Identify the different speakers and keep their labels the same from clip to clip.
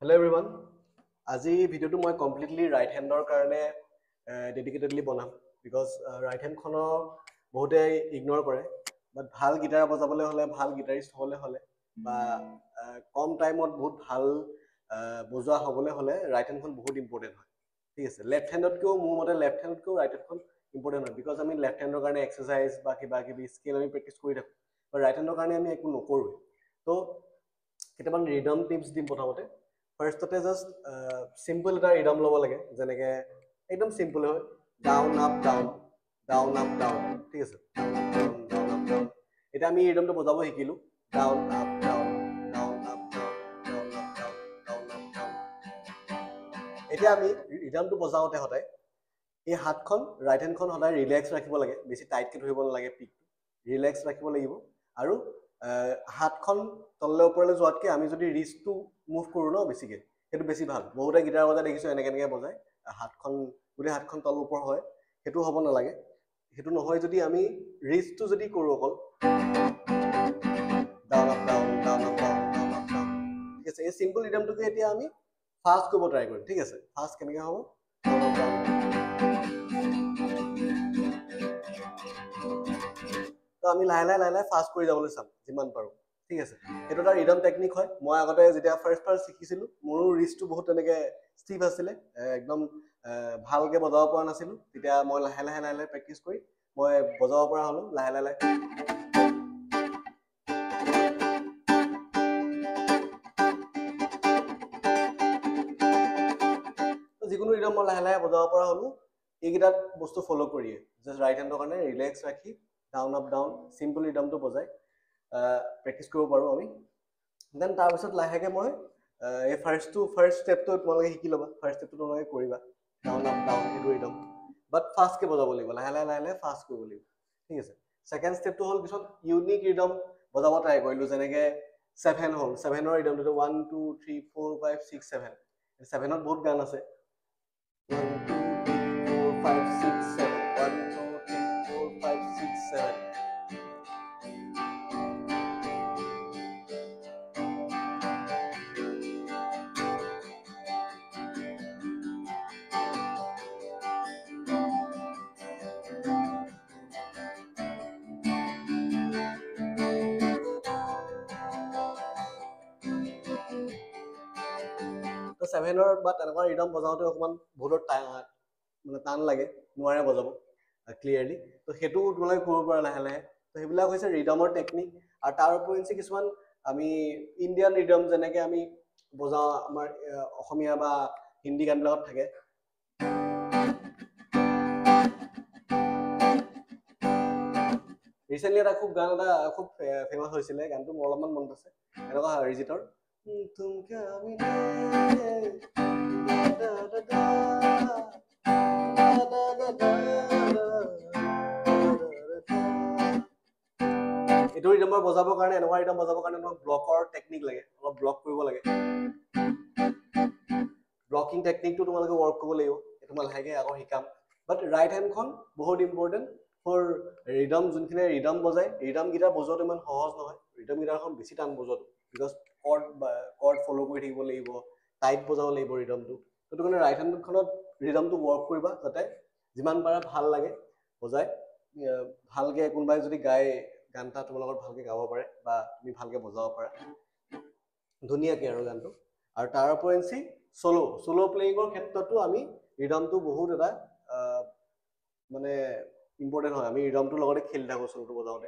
Speaker 1: Hello everyone. আজি ভিডিওটো মই কমপ্লিটলি ৰাইট হেণ্ডৰ কাৰণে ডেডিকেটেডলি বনাম because ৰাইট হেণ্ড খনো বহুতে ইগনোৰ কৰে বাট ভাল গিটাৰ বজাবলৈ হলে ভাল গিটাৰিষ্ট হ'বলৈ হলে বা কম টাইমত বহুত ভাল বজোৱা হ'বলৈ হলে ৰাইট হেণ্ডখন বহুত ইম্পৰ্টেন্ট হয় ঠিক আছে লেফট হেণ্ডতকৈও মোৰ মতে লেফট হেণ্ডতকৈও ৰাইট হেণ্ডখন ইম্পৰ্টেন্ট হয় because আমি লেফট হেণ্ডৰ কাৰণে এক্সাৰচাইজ বা কিবা কিবি স্কিল আমি প্ৰেক্টিছ কৰি থাকোঁ বা ৰাইট হেণ্ডৰ কাৰণে আমি একো নকৰোঁ তো কেইটামান ৰিডম টিপছ দিম প্ৰথমতে ফাৰ্ষ্টতে জাষ্ট চিম্পল এটা ৰিডম ল'ব লাগে যেনেকে একদম চিম্পল হয় down up down down up down ঠিক আছে ডাউন আপ ডাউন এতিয়া আমি ৰিডমটো বজাব শিকিলো down up down down up down down up down down up down এতিয়া আমি ৰিডমটো বজাওঁতে সদায় এই হাতখন ৰাইট হেণ্ডখন সদায় ৰিলেক্স ৰাখিব লাগে বেছি টাইটকৈ ধৰিব নালাগে পিকটো ৰিলেক্স ৰাখিব লাগিব আৰু হাতখন তললৈ ওপৰলৈ যোৱাতকৈ আমি যদি ৰিষ্টটো মুভ কৰোঁ ন বেছিকৈ সেইটো বেছি ভাল বহুতে গিটাৰ বজাই দেখিছোঁ এনেকৈ বজায় হাতখন গোটেই হাতখন তল ওপৰ হয় সেইটো হ'ব নালাগে সেইটো নহয় যদি আমি ৰিষ্টটো যদি কৰোঁ অকল down up down down up down down up down ঠিক আছে এই চিম্পল ৰিডমটোকে এতিয়া আমি ফাষ্ট কৰিব ট্ৰাই কৰিম ঠিক আছে ফাষ্ট কেনেকৈ হ'ব ডাউন আপ ডাউন তো আমি লাহে লাহে ফাষ্ট কৰি যাবলৈ চাম যিমান পাৰোঁ ঠিক আছে সেইটো এটা ৰিডম টেকনিক হয় মই আগতে যেতিয়া ফাৰ্ষ্ট শিকিছিলোঁ মোৰো ৰিষ্টটো বহুত তেনেকৈ ষ্টিফ আছিলে একদম ভালকৈ বজাব পৰা নাছিলোঁ তেতিয়া মই লাহে লাহে প্ৰেক্টিছ কৰি মই বজাব পৰা হ'লোঁ লাহে লাহে যিকোনো ৰিডম মই লাহে লাহে বজাব পৰা হ'লোঁ এইকেইটাত বস্তু ফ'ল' কৰিয়ে জাষ্ট ৰাইট হেণ্ডৰ কাৰণে ৰিলেক্স ৰাখি ডাউন আপ ডাউন চিম্পল ৰিডমটো বজাই প্ৰেক্টিছ কৰিব পাৰোঁ আমি দেন তাৰপিছত লাহেকৈ মই এই ফাৰ্ষ্ট ষ্টেপটো তোমালোকে শিকি ল'বা ফাৰ্ষ্ট ষ্টেপটো তোমালোকে কৰিবা ডাউন আপ ডাউন সেইটো ৰিডম বাট ফাষ্টকৈ বজাব লাগিব লাহে লাহে ফাষ্ট কৰিব লাগিব ঠিক আছে ছেকেণ্ড ষ্টেপটো হ'ল কিছুমান ইউনিক ৰিডম বজাব ট্ৰাই কৰিলোঁ যেনেকৈ 7 হ'ল 7ৰ ৰিডমটো 1 2 3 4 5 6 7 7ত বহুত গান আছে 1 2 3 4 5 6 7 1 2 3 4 5 6 7 তো 7ৰ বা তেনেকুৱা ৰিডম বজাওঁতে অকণমান বহুত মানে টান লাগে নোৱাৰে বজাব ক্লিয়াৰলি তো সেইটো তোমালোকে কৰিব পাৰা লাহে লাহে তো সেইবিলাক হৈছে ৰিডমৰ টেকনিক আৰু তাৰ উপৰিঞ্চি কিছুমান আমি ইণ্ডিয়ান ৰিডম যেনেকৈ আমি বজাওঁ আমাৰ অসমীয়া বা হিন্দী গানবিলাকত থাকে ৰিচেণ্টলি এটা খুব গান এটা খুব ফেমাছ হৈছিলে গানটো মোৰ অলপমান মনত আছে এনেকুৱা অৰিজিতৰ तुम क्या मिले এইটো ৰিডম বজাবৰ কাৰণে এনেকুৱা ৰিডম বজাবৰ কাৰণে তোমাক ব্লকৰ টেকনিক লাগে অলপ ব্লক কৰিব লাগে ব্লকিং টেকনিকটো তোমালোকে ৱৰ্ক কৰিব লাগিব এইটো মই লাহেকৈ আকৌ শিকাম বাট ৰাইট হেণ্ডখন বহুত ইম্পৰ্টেণ্ট ফৰ ৰিডম যোনখিনি ৰিডম বজায় ৰিডম গিটাৰ বজোৱাটো ইমান সহজ নহয় ৰিডম গিটাৰখন বেছি টান বজোৱাটো বিকজ কৰ্ড ফ'ল' কৰি থাকিব লাগিব টাইট বজাব লাগিব ৰিডমটো সেইটো কাৰণে ৰাইট হেণ্ডখনত ৰিডমটো ৱৰ্ক কৰিবা যাতে যিমান পাৰা ভাল লাগে বজাই ভালকৈ কোনোবাই যদি গাই গান এটা তোমালোকৰ ভালকৈ গাব পাৰে বা তুমি ভালকৈ বজাব পাৰা ধুনীয়াকৈ আৰু গানটো আৰু তাৰ উপৰিঞ্চি চ'ল' প্লেয়িঙৰ ক্ষেত্ৰতো আমি ৰিডমটো বহুত এটা মানে ইম্পৰ্টেণ্ট হয় আমি ৰিডমটোৰ লগতে খেলি থাকোঁ চ'লটো বজাওঁতে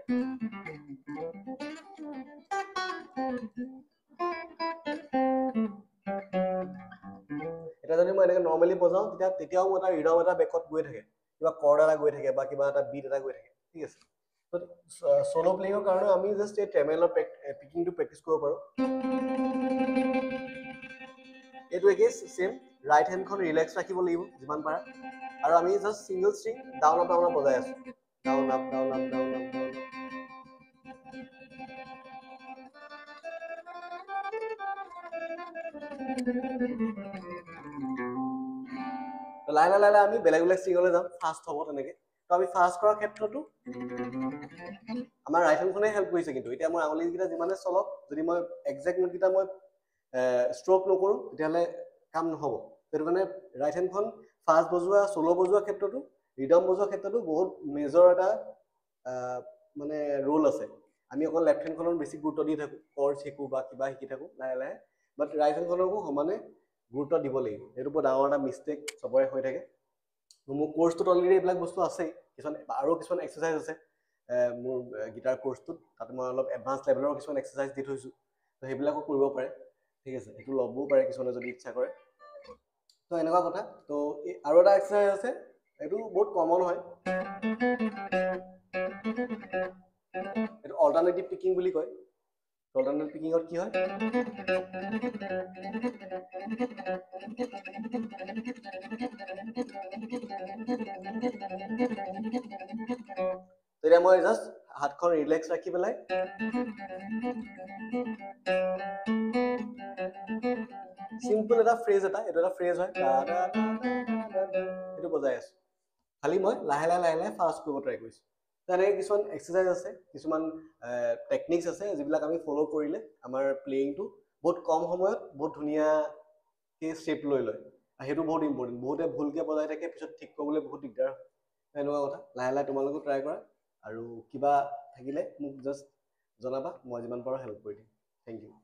Speaker 1: এতিয়া যদি মই এনেকৈ নৰ্মেলি বজাওঁ তেতিয়াও মোৰ এটা ৰিডম এটা বেকত গৈ থাকে কিবা কৰ্ড এটা গৈ থাকে বা কিবা এটা বিট এটা গৈ থাকে ঠিক আছে চ'ল' প্লেয়িঙৰ কাৰণে আমি জাষ্ট এই ট্ৰেমেলৰ পিকিংটো প্ৰেক্টিছ কৰিব পাৰোঁ এইটো একেই চেম ৰাইট হেণ্ডখন ৰিলেক্স ৰাখিব লাগিব যিমান পাৰা আৰু আমি just single string down up বজাই আছোঁ down up down up down up down লাহে লাহে আমি বেলেগ বেলেগ ষ্ট্ৰিঙলৈ যাম ফাষ্ট হ'ব তেনেকৈ তো আমি ফাষ্ট কৰাৰ ক্ষেত্ৰতো আমাৰ ৰাইট হেণ্ডখনে হেল্প কৰিছে কিন্তু এতিয়া মই আঙুলিকেইটা যিমানে চলক যদি মই একজেক্ট নোটকেইটা মই ষ্ট্ৰক নকৰোঁ তেতিয়াহ'লে কাম নহ'ব। সেইটো কাৰণে ৰাইট হেণ্ডখন ফাষ্ট বজোৱা চ'ল' বজোৱাৰ ক্ষেত্ৰতো ৰিদম বজোৱাৰ ক্ষেত্ৰতো বহুত মেজৰ এটা মানে ৰোল আছে। আমি অকল লেফ্ট হেণ্ডখনত বেছি গুৰুত্ব দি থাকোঁ, কৰ্ড শিকোঁ বা কিবা শিকি থাকোঁ লাহে লাহে, বাট ৰাইট হেণ্ডখনকো সমানে গুৰুত্ব দিব লাগিব। সেইটো বৰ ডাঙৰ এটা মিষ্টেক চবৰে হৈ থাকে। মোৰ কোৰ্চটোত অলৰেডি এইবিলাক বস্তু আছেই, আৰু কিছুমান এক্সাৰচাইজ আছে মোৰ গিটাৰ কোৰ্চটোত, তাতে মই অলপ এডভান্স লেভেলৰ কিছুমান এক্সাৰচাইজ দি থৈছোঁ, তো সেইবিলাকো কৰিব পাৰে। ঠিক আছে, সেইটো ল'বও পাৰে কিছুমানে যদি ইচ্ছা কৰে। তো এনেকুৱা কথা। তো আৰু এটা এক্সাৰচাইজ আছে, এইটো বহুত কমন হয়, এইটো অল্টাৰনেটিভ পিকিং বুলি কয়। অল্টাৰনেটিভ পিকিঙত কি হয়, তেতিয়া মই জাষ্ট হাতখন ৰিলেক্স ৰাখি পেলাই চিম্পল এটা ফ্ৰেজ এইটো এটা ফ্ৰেজ হয়, সেইটো বজাই আছো। খালি মই লাহে লাহে লাহে লাহে ফাষ্ট কৰিব ট্ৰাই কৰিছোঁ। তেনেকৈ কিছুমান এক্সাৰচাইজ আছে, কিছুমান টেকনিক্স আছে যিবিলাক আমি ফ'ল' কৰিলে আমাৰ প্লেয়িংটো বহুত কম সময়ত বহুত ধুনীয়াকৈ ষ্টেপ লৈ লয়। আৰু সেইটো বহুত ইম্পৰ্টেণ্ট। বহুতে ভুলকৈ বজাই থাকে, পিছত ঠিক কৰিবলৈ বহুত দিগদাৰ হয়। এনেকুৱা কথা। লাহে লাহে তোমালোকেও ট্ৰাই কৰা, আৰু কিবা থাকিলে মোক জাষ্ট জনাবা, মই যিমান পাৰোঁ হেল্প কৰি দিম। Thank U.